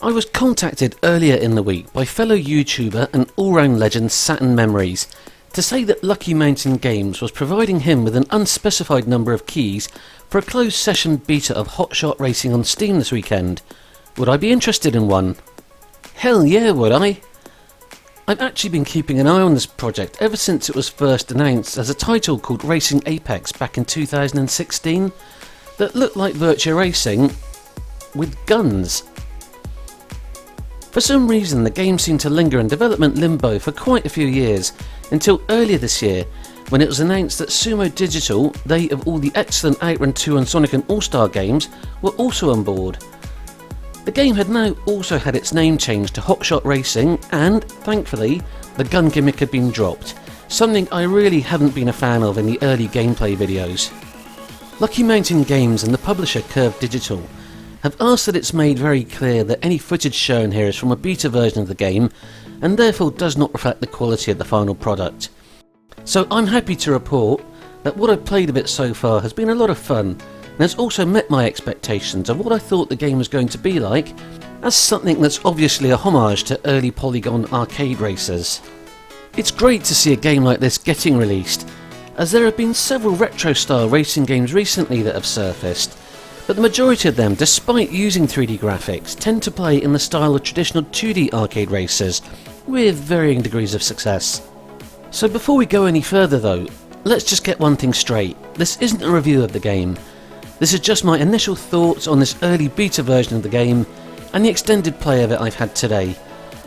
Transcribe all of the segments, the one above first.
I was contacted earlier in the week by fellow YouTuber and all-round legend Saturn Memories to say that Lucky Mountain Games was providing him with an unspecified number of keys for a closed session beta of Hotshot Racing on Steam this weekend. Would I be interested in one? Hell yeah, would I! I've actually been keeping an eye on this project ever since it was first announced as a title called Racing Apex back in 2016 that looked like Virtua Racing with guns. For some reason the game seemed to linger in development limbo for quite a few years, until earlier this year when it was announced that Sumo Digital, they of all the excellent Outrun 2 and Sonic and All-Star games, were also on board. The game had now also had its name changed to Hotshot Racing and, thankfully, the gun gimmick had been dropped, something I really hadn't been a fan of in the early gameplay videos. Lucky Mountain Games and the publisher Curve Digital have asked that it's made very clear that any footage shown here is from a beta version of the game and therefore does not reflect the quality of the final product. So I'm happy to report that what I've played of it so far has been a lot of fun and has also met my expectations of what I thought the game was going to be like, as something that's obviously a homage to early polygon arcade racers. It's great to see a game like this getting released, as there have been several retro style racing games recently that have surfaced, but the majority of them, despite using 3D graphics, tend to play in the style of traditional 2D arcade racers, with varying degrees of success. So before we go any further though, let's just get one thing straight. This isn't a review of the game. This is just my initial thoughts on this early beta version of the game, and the extended play of it I've had today,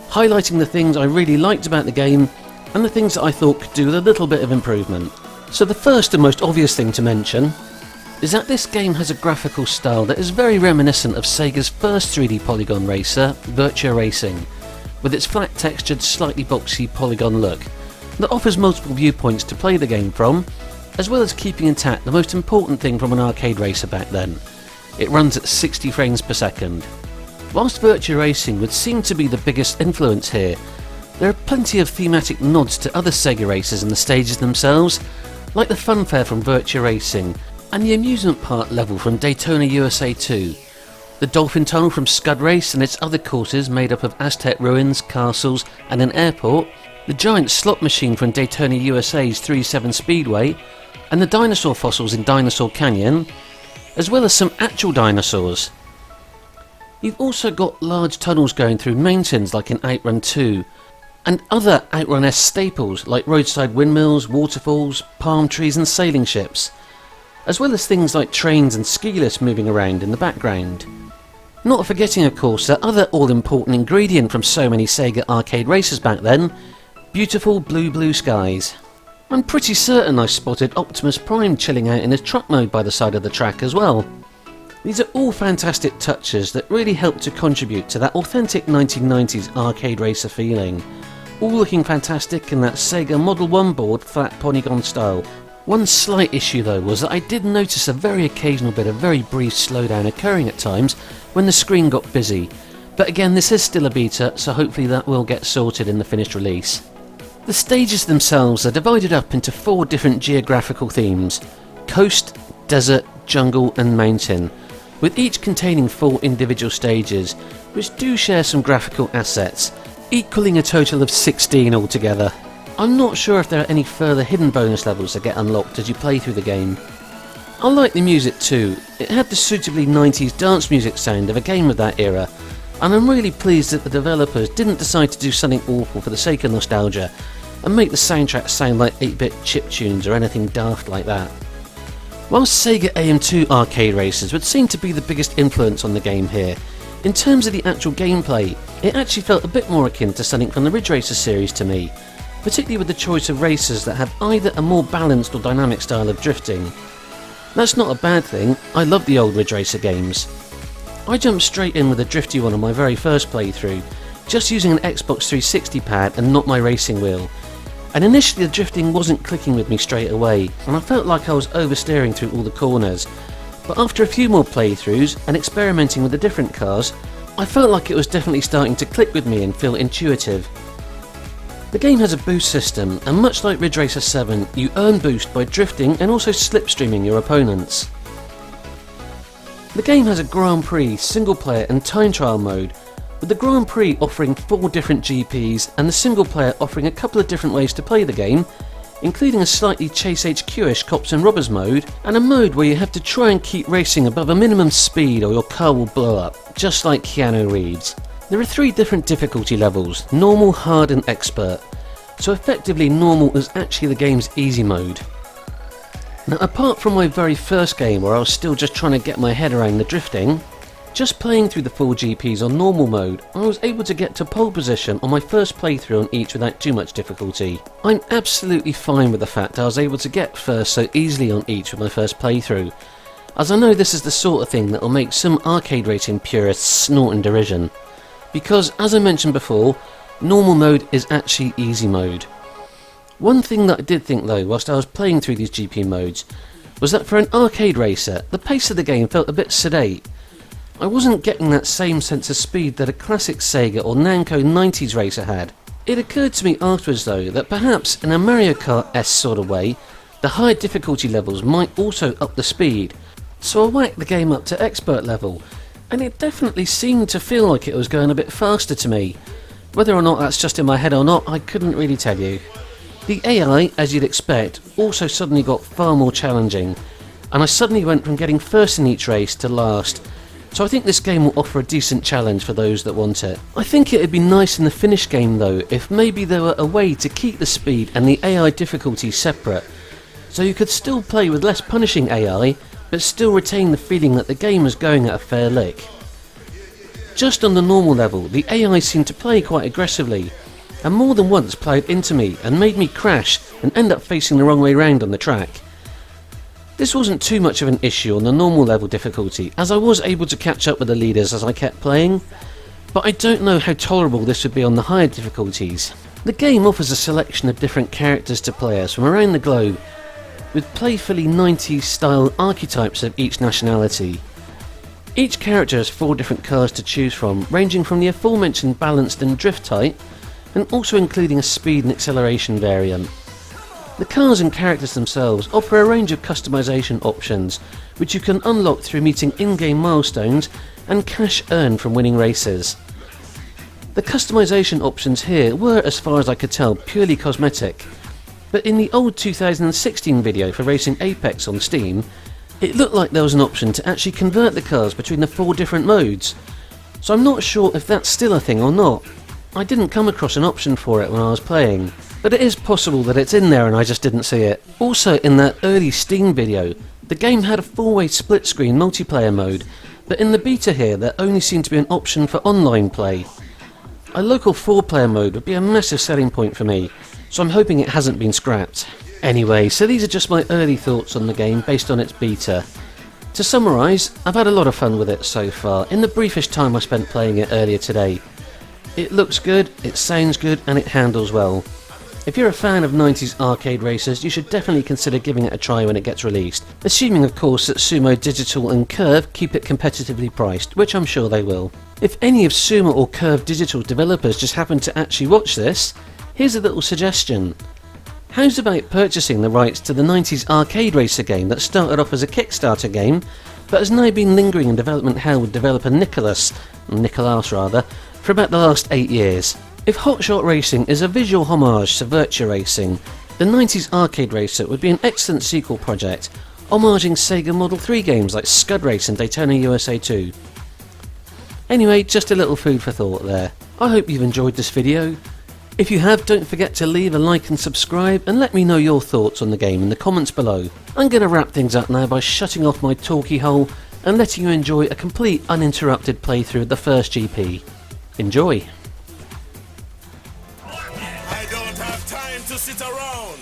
highlighting the things I really liked about the game, and the things that I thought could do with a little bit of improvement. So the first and most obvious thing to mention is that this game has a graphical style that is very reminiscent of Sega's first 3D polygon racer, Virtua Racing, with its flat textured, slightly boxy polygon look, that offers multiple viewpoints to play the game from, as well as keeping intact the most important thing from an arcade racer back then. It runs at 60 frames per second. Whilst Virtua Racing would seem to be the biggest influence here, there are plenty of thematic nods to other Sega racers in the stages themselves, like the funfair from Virtua Racing, and the amusement park level from Daytona USA 2, the dolphin tunnel from Scud Race and its other courses made up of Aztec ruins, castles and an airport, the giant slot machine from Daytona USA's 3-7 Speedway, and the dinosaur fossils in Dinosaur Canyon, as well as some actual dinosaurs. You've also got large tunnels going through mountains like in Outrun 2, and other Outrun-esque staples like roadside windmills, waterfalls, palm trees and sailing ships, as well as things like trains and ski lifts moving around in the background. Not forgetting of course that other all-important ingredient from so many Sega arcade racers back then, beautiful blue skies. I'm pretty certain I spotted Optimus Prime chilling out in his truck mode by the side of the track as well. These are all fantastic touches that really help to contribute to that authentic 1990s arcade racer feeling, all looking fantastic in that Sega Model 1 board flat polygon style. One slight issue though was that I did notice a very occasional bit of very brief slowdown occurring at times when the screen got busy, but again this is still a beta, so hopefully that will get sorted in the finished release. The stages themselves are divided up into 4 different geographical themes: coast, desert, jungle and mountain, with each containing 4 individual stages, which do share some graphical assets, equaling a total of 16 altogether. I'm not sure if there are any further hidden bonus levels that get unlocked as you play through the game. I like the music too. It had the suitably 90s dance music sound of a game of that era, and I'm really pleased that the developers didn't decide to do something awful for the sake of nostalgia and make the soundtrack sound like 8-bit chiptunes or anything daft like that. Whilst Sega AM2 arcade racers would seem to be the biggest influence on the game here, in terms of the actual gameplay, it actually felt a bit more akin to something from the Ridge Racer series to me, particularly with the choice of racers that have either a more balanced or dynamic style of drifting. That's not a bad thing, I love the old Ridge Racer games. I jumped straight in with a drifty one on my very first playthrough, just using an Xbox 360 pad and not my racing wheel, and initially the drifting wasn't clicking with me straight away, and I felt like I was oversteering through all the corners, but after a few more playthroughs and experimenting with the different cars, I felt like it was definitely starting to click with me and feel intuitive. The game has a boost system, and much like Ridge Racer 7, you earn boost by drifting and also slipstreaming your opponents. The game has a Grand Prix, single player and time trial mode, with the Grand Prix offering 4 different GPs and the single player offering a couple of different ways to play the game, including a slightly Chase HQ-ish cops and robbers mode, and a mode where you have to try and keep racing above a minimum speed or your car will blow up, just like Keanu Reeves. There are 3 different difficulty levels: normal, hard and expert, so effectively normal is actually the game's easy mode. Now, apart from my very first game where I was still just trying to get my head around the drifting, just playing through the 4 GPs on normal mode, I was able to get to pole position on my first playthrough on each without too much difficulty. I'm absolutely fine with the fact I was able to get first so easily on each with my first playthrough, as I know this is the sort of thing that will make some arcade racing purists snort in derision. Because, as I mentioned before, normal mode is actually easy mode. One thing that I did think though whilst I was playing through these GP modes was that for an arcade racer, the pace of the game felt a bit sedate. I wasn't getting that same sense of speed that a classic Sega or Namco 90s racer had. It occurred to me afterwards though that perhaps in a Mario Kart-esque sort of way, the higher difficulty levels might also up the speed, so I whacked the game up to expert level, and it definitely seemed to feel like it was going a bit faster to me. Whether or not that's just in my head or not, I couldn't really tell you. The AI, as you'd expect, also suddenly got far more challenging, and I suddenly went from getting first in each race to last. So I think this game will offer a decent challenge for those that want it. I think it'd be nice in the finished game though if maybe there were a way to keep the speed and the AI difficulty separate, so you could still play with less punishing AI but still retain the feeling that the game is going at a fair lick. Just on the normal level, the AI seemed to play quite aggressively, and more than once ploughed into me and made me crash and end up facing the wrong way round on the track. This wasn't too much of an issue on the normal level difficulty, as I was able to catch up with the leaders as I kept playing, but I don't know how tolerable this would be on the higher difficulties. The game offers a selection of different characters to play as from around the globe, with playfully 90s style archetypes of each nationality. Each character has 4 different cars to choose from, ranging from the aforementioned balanced and drift type, and also including a speed and acceleration variant. The cars and characters themselves offer a range of customization options, which you can unlock through meeting in-game milestones and cash earned from winning races. The customization options here were, as far as I could tell, purely cosmetic, but in the old 2016 video for Racing Apex on Steam, it looked like there was an option to actually convert the cars between the 4 different modes, so I'm not sure if that's still a thing or not. I didn't come across an option for it when I was playing, but it is possible that it's in there and I just didn't see it. Also, in that early Steam video, the game had a 4-way split-screen multiplayer mode, but in the beta here there only seemed to be an option for online play. A local 4-player mode would be a massive selling point for me, so I'm hoping it hasn't been scrapped. Anyway, so these are just my early thoughts on the game based on its beta. To summarise, I've had a lot of fun with it so far, in the briefish time I spent playing it earlier today. It looks good, it sounds good, and it handles well. If you're a fan of 90s arcade racers, you should definitely consider giving it a try when it gets released, assuming of course that Sumo Digital and Curve keep it competitively priced, which I'm sure they will. If any of Sumo or Curve Digital developers just happen to actually watch this, here's a little suggestion. How's about purchasing the rights to the 90s arcade racer game that started off as a Kickstarter game, but has now been lingering in development hell with developer Nicholas for about the last 8 years. If Hotshot Racing is a visual homage to Virtua Racing, the 90s arcade racer would be an excellent sequel project, homaging Sega Model 3 games like Scud Race and Daytona USA 2. Anyway, just a little food for thought there. I hope you've enjoyed this video. If you have, don't forget to leave a like and subscribe, and let me know your thoughts on the game in the comments below. I'm going to wrap things up now by shutting off my talkie hole and letting you enjoy a complete uninterrupted playthrough of the first GP. Enjoy! I don't have time to sit around.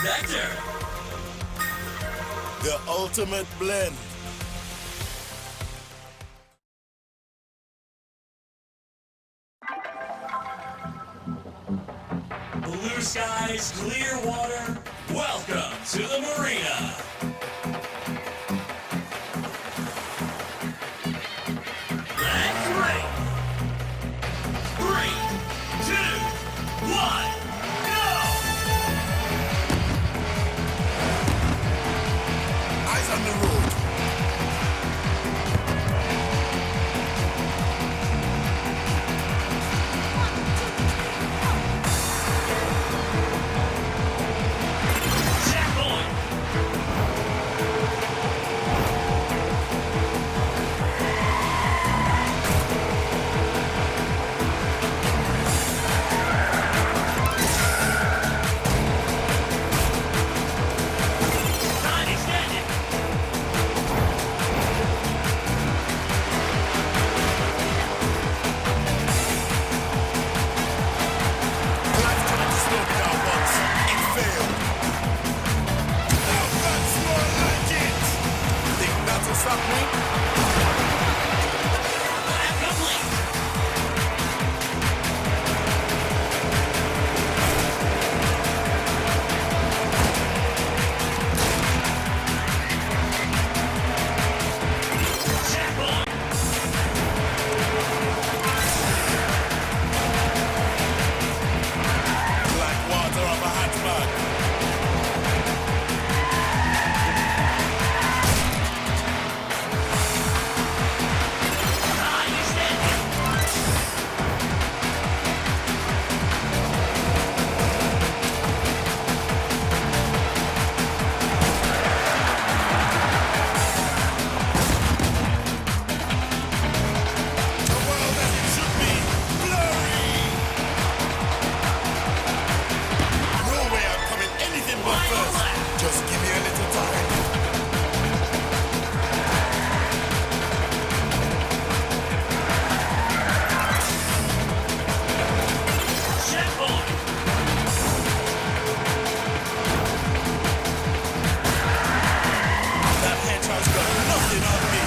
Vector. The ultimate blend. Blue skies, clear water. Welcome to the marina. Let's race. 3, 2, stop me. Lap complete. Checkpoint. Like water off a hatchback. Ah, you standing. The world as it should be. Blurry. No way I'm coming anything but first. Just give me a little time. Checkpoint. That hedgehog's got nothing on me.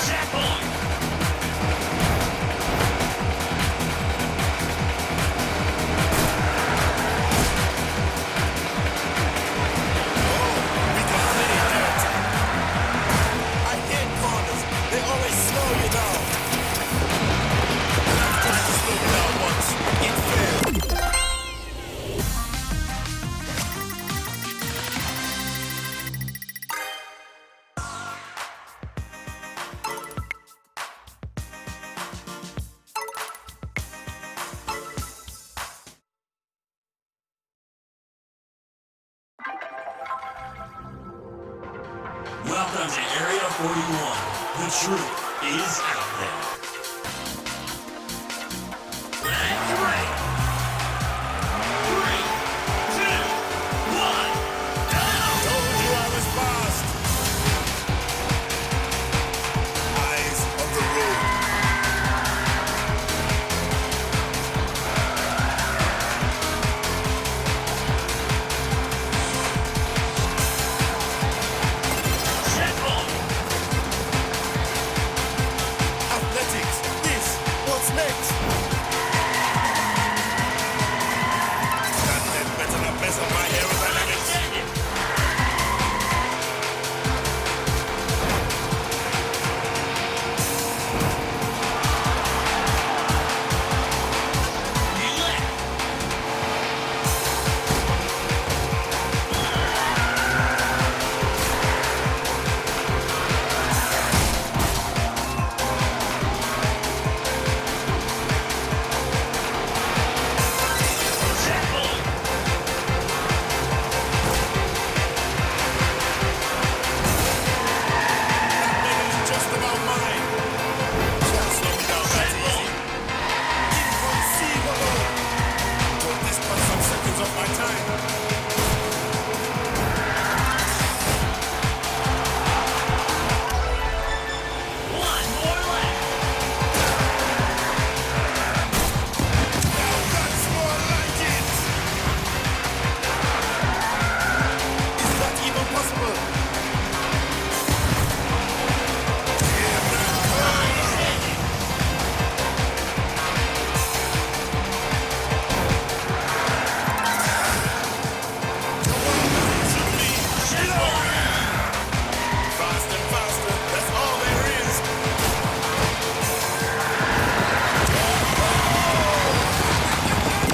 Checkpoint. We can play dirt. I hate corners. They always slow you down. I've tried to slow you down once. It failed. Welcome to Area 41. The truth is out there. Let's race. 3, 2, 1, go! Told you I was fast. Eyes on the road. Checkpoint. Athletics. This. What's next? That then better not mess up my aerodynamics. Standing. You left. Checkpoint. That medal is just about mine. Can't slow me down that easy. Inconceivable. Don't discount some seconds of my time. One more lap. Now that's more like it. Is that even possible? Here now. Should be fast and faster. That's all there is.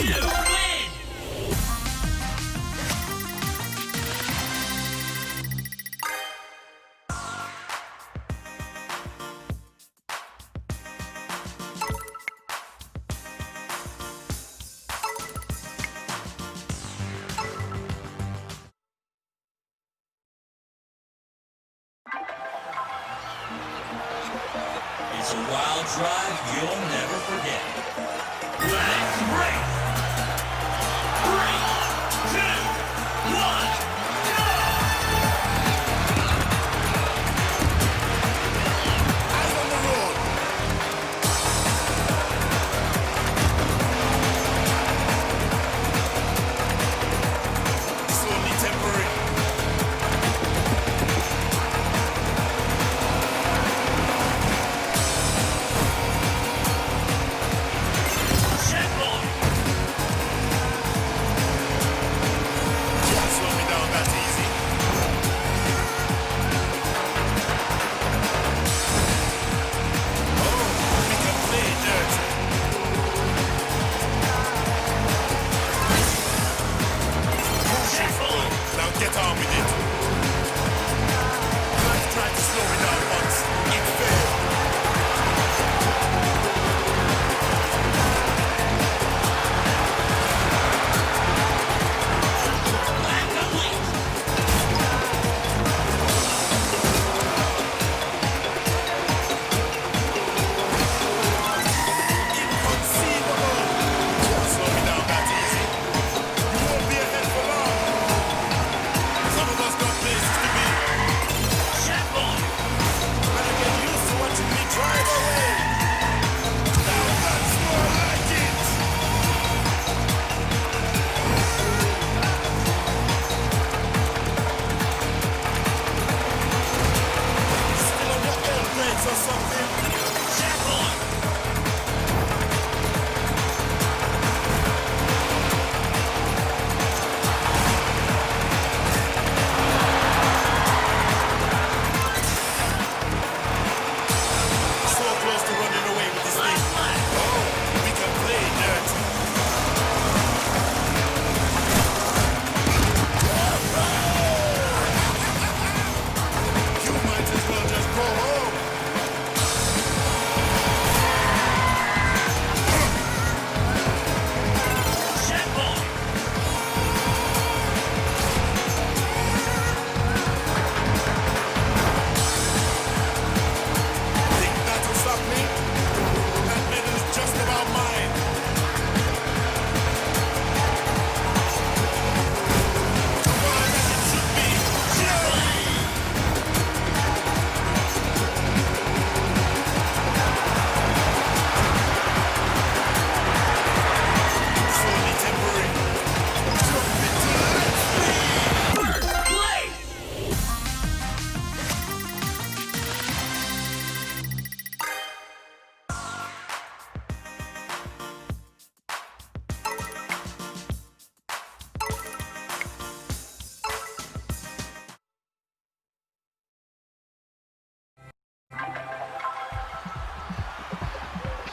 You win. It's a wild drive you'll never forget. Let's race! 3, 2, 1, go! Eyes on the road.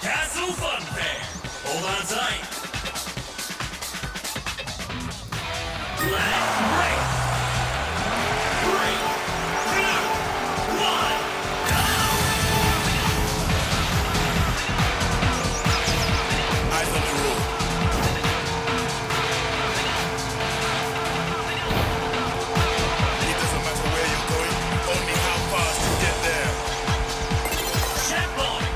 Castle Fun Fair. Hold on tight. Let's break. 3, 2, 1, go! Eyes on the road. It doesn't matter where you're going, only how fast you get there. Checkpoint.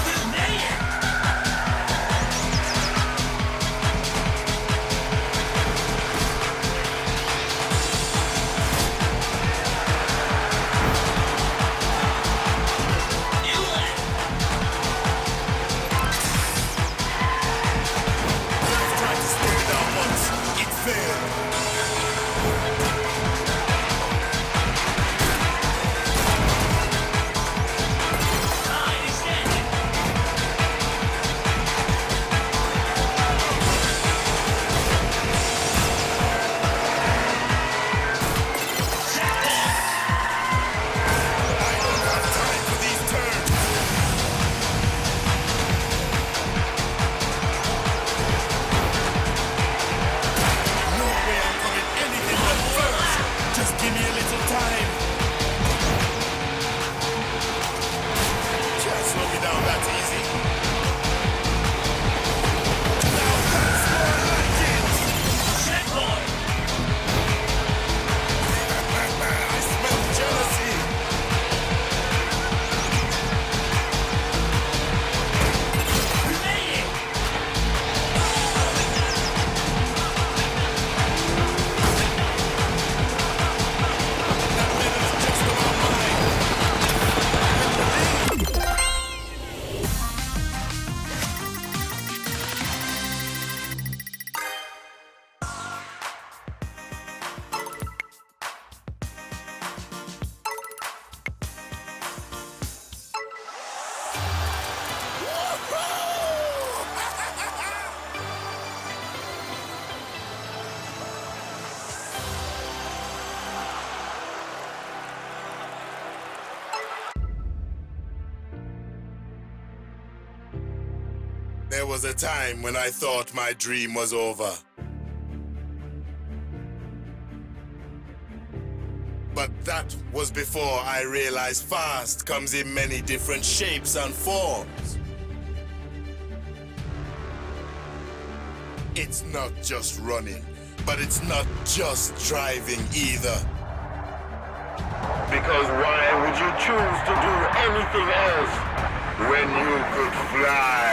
We made it. You left. I've tried to slow it down once. It failed. Time extended. Checkpoint. I don't have time for these turns. No way I'm coming anything but first. Just give me a little time. Can't slow me down that easy. Now that's more like it. Checkpoint. I smell jealousy. We made it. That minute's just about mine. There was a time when I thought my dream was over. But that was before I realized fast comes in many different shapes and forms. It's not just running, but it's not just driving either. Because why would you choose to do anything else when you could fly?